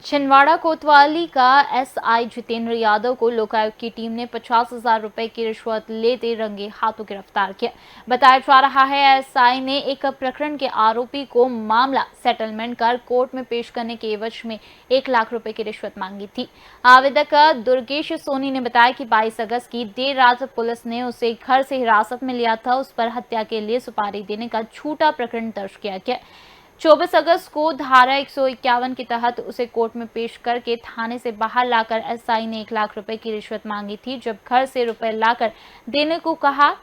छिंदवाड़ा कोतवाली का एसआई जितेंद्र यादव को लोकायुक्त की टीम ने 50,000 रुपए की रिश्वत लेते रंगे हाथों गिरफ्तार किया। बताया जा रहा है एसआई ने एक प्रकरण के आरोपी को मामला सेटलमेंट कर कोर्ट में पेश करने के एवज में 1 लाख रुपए की रिश्वत मांगी थी। आवेदक दुर्गेश सोनी ने बताया कि 22 अगस्त की देर रात पुलिस ने उसे घर से हिरासत में लिया था। उस पर हत्या के लिए सुपारी देने का झूठा प्रकरण दर्ज किया गया। 24 अगस्त को धारा 151 के तहत उसे कोर्ट में पेश करके थाने से बाहर लाकर एसआई ने 1 लाख रुपए की रिश्वत मांगी थी। जब घर से रुपए लाकर देने को कहा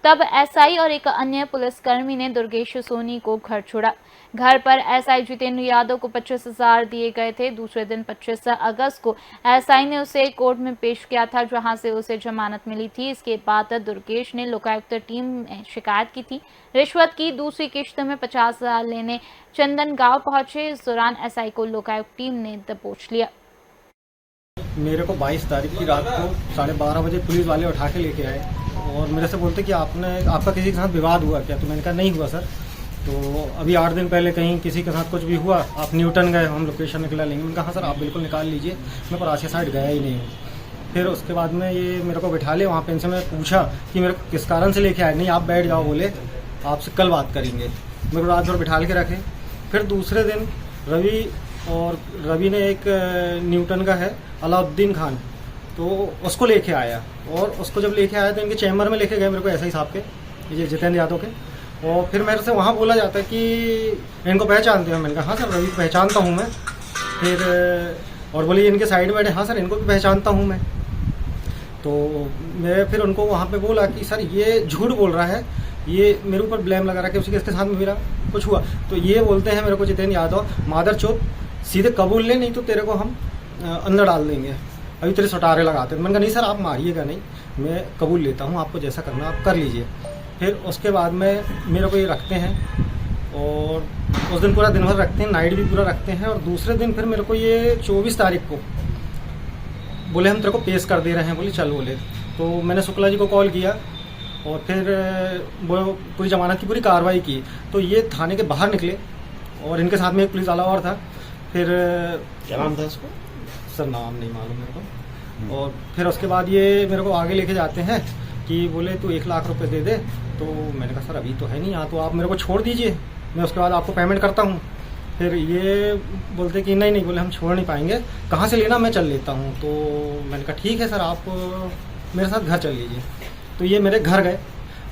तब एसआई और एक अन्य पुलिसकर्मी ने दुर्गेश सोनी को घर छोड़ा। घर पर एसआई जितेंद्र यादव को 25,000 दिए गए थे। दूसरे दिन 25 अगस्त को एसआई ने उसे कोर्ट में पेश किया था, जहां से उसे जमानत मिली थी। इसके बाद दुर्गेश ने लोकायुक्त टीम में शिकायत की थी। रिश्वत की दूसरी किश्त में 50,000 लेने चंदन गांव पहुंचे। इस दौरान एसआई को लोकायुक्त टीम ने दबोच लिया। मेरे को 22 तारीख की रात को 12:30 बजे पुलिस वाले उठा के लेके आए और मेरे से बोलते कि आपका किसी के साथ विवाद हुआ क्या? तो मैंने कहा नहीं हुआ सर। तो अभी 8 दिन पहले कहीं किसी के साथ कुछ भी हुआ, आप न्यूटन गए, हम लोकेशन निकला लेंगे। मैंने कहा हाँ सर, आप बिल्कुल निकाल लीजिए, मैं परासिया साइड गया ही नहीं हूँ। फिर उसके बाद में ये मेरे को बिठा ले वहाँ पे। इनसे मैं पूछा कि मेरे को किस कारण से लेके आए। नहीं, आप बैठ जाओ, बोले आपसे कल बात करेंगे। मेरे को रात भर बिठा के रखे। फिर दूसरे दिन रवि ने एक न्यूटन का है अलाउद्दीन खान, तो उसको लेके आया और उसको जब लेके आया तो इनके चैम्बर में लेके गए मेरे को एसआई साहब के, ये जितेंद्र यादव के। और फिर मेरे से वहाँ बोला जाता है कि इनको पहचानते हो? मैंने कहा हाँ सर, रवि पहचानता हूँ मैं। फिर और बोले इनके साइड में बैठे, हाँ सर इनको भी पहचानता हूँ मैं। तो मैं फिर उनको वहाँ पे बोला कि सर ये झूठ बोल रहा है, ये मेरे ऊपर ब्लेम लगा रहा है कि उसके साथ में मेरा कुछ हुआ। तो ये बोलते हैं मेरे को जितेंद्र यादव, मादर चौथ सीधे कबूल ले, नहीं तो तेरे को हम अंदर डाल देंगे, अभी तेरे सटारे लगाते हैं। मैंने कहा नहीं सर, आप मारिएगा नहीं, मैं कबूल लेता हूँ, आपको जैसा करना आप कर लीजिए। फिर उसके बाद में मेरे को ये रखते हैं और उस दिन पूरा दिन भर रखते हैं, नाइट भी पूरा रखते हैं। और दूसरे दिन फिर मेरे को ये 24 तारीख को बोले हम तेरे को पेश कर दे रहे हैं। बोले चल, बोले। तो मैंने शुक्ला जी को कॉल किया और फिर वो पूरी जमानत की पूरी कार्रवाई की। तो ये थाने के बाहर निकले और इनके साथ में एक पुलिस वाला और था। फिर क्या नाम था उसको? सर नाम नहीं मालूम मेरे को। और फिर उसके बाद ये मेरे को आगे लेके जाते हैं कि बोले तू 1 लाख रुपए दे दे। तो मैंने कहा सर अभी तो है नहीं यहाँ, तो आप मेरे को छोड़ दीजिए, मैं उसके बाद आपको पेमेंट करता हूँ। फिर ये बोलते कि नहीं, बोले हम छोड़ नहीं पाएंगे, कहाँ से लेना मैं चल लेता हूँ। तो मैंने कहा ठीक है सर, आप मेरे साथ घर चल लीजिए। तो ये मेरे घर गए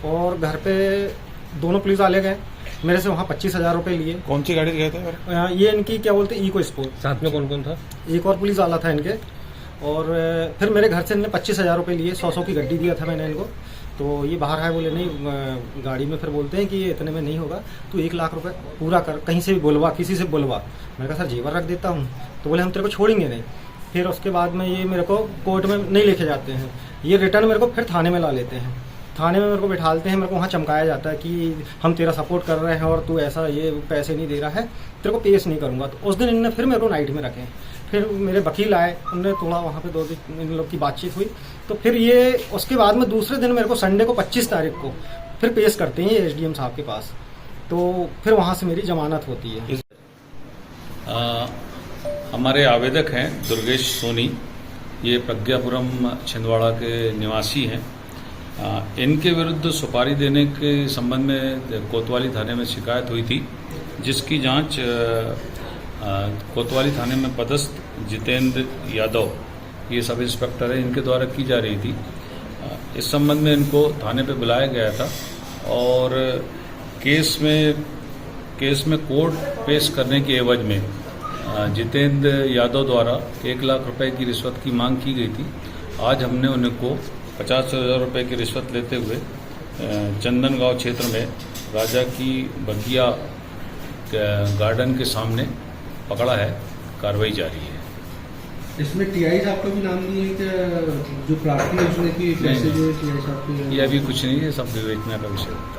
और घर पे दोनों पुलिस वाले गए, मेरे से वहाँ 25,000 रुपये लिए। कौन सी गाड़ी गए थे? ये इनकी क्या बोलते इको स्पोर्ट। साथ में कौन कौन था? एक और पुलिस वाला था इनके। और फिर मेरे घर से इन्होंने 25,000 रुपये लिए, 100 की गड्डी दिया था मैंने इनको। तो ये बाहर आए, बोले नहीं गाड़ी में। फिर बोलते हैं कि ये इतने में नहीं होगा, तू 1 लाख रुपए पूरा कर, कहीं से भी बुलवा, किसी से बुलवा। मैंने कहा सर जेवर रख देता हूँ। तो बोले हम तेरे को छोड़ेंगे नहीं। फिर उसके बाद में ये मेरे को कोर्ट में नहीं लेके जाते हैं, ये रिटर्न मेरे को फिर थाने में ला लेते हैं। थाने में मेरे को बिठालते हैं, मेरे को वहाँ चमकाया जाता है कि हम तेरा सपोर्ट कर रहे हैं और तू ऐसा ये पैसे नहीं दे रहा है, तेरे को पेश नहीं करूँगा। तो उस दिन इन्होंने फिर मेरे को नाइट में रखे। फिर मेरे वकील आए, उनने थोड़ा वहाँ पे 2 दिन इन लोग की बातचीत हुई। तो फिर ये उसके बाद में दूसरे दिन मेरे को संडे को 25 तारीख को फिर पेश करते हैं ये एसडीएम साहब के पास। तो फिर वहाँ से मेरी जमानत होती है। हमारे आवेदक हैं दुर्गेश सोनी, ये प्रज्ञापुरम छिंदवाड़ा के निवासी हैं। इनके विरुद्ध सुपारी देने के संबंध में कोतवाली थाने में शिकायत हुई थी, जिसकी जांच कोतवाली थाने में पदस्थ जितेंद्र यादव, ये सब इंस्पेक्टर है, इनके द्वारा की जा रही थी। इस संबंध में इनको थाने पे बुलाया गया था और केस में कोर्ट पेश करने के एवज में जितेंद्र यादव द्वारा 1 लाख रुपए की रिश्वत की मांग की गई थी। आज हमने उनको 50,000 रुपए की रिश्वत लेते हुए चंदन गांव क्षेत्र में राजा की बगिया गार्डन के सामने पकड़ा है। कार्रवाई जारी है। इसमें टीआई साहब का भी नाम नहीं है क्या? जो प्रार्थना है उसमें कि पैसे जो टीआई साहब के, ये अभी कुछ नहीं है, सब विवेचना का विषय होता है।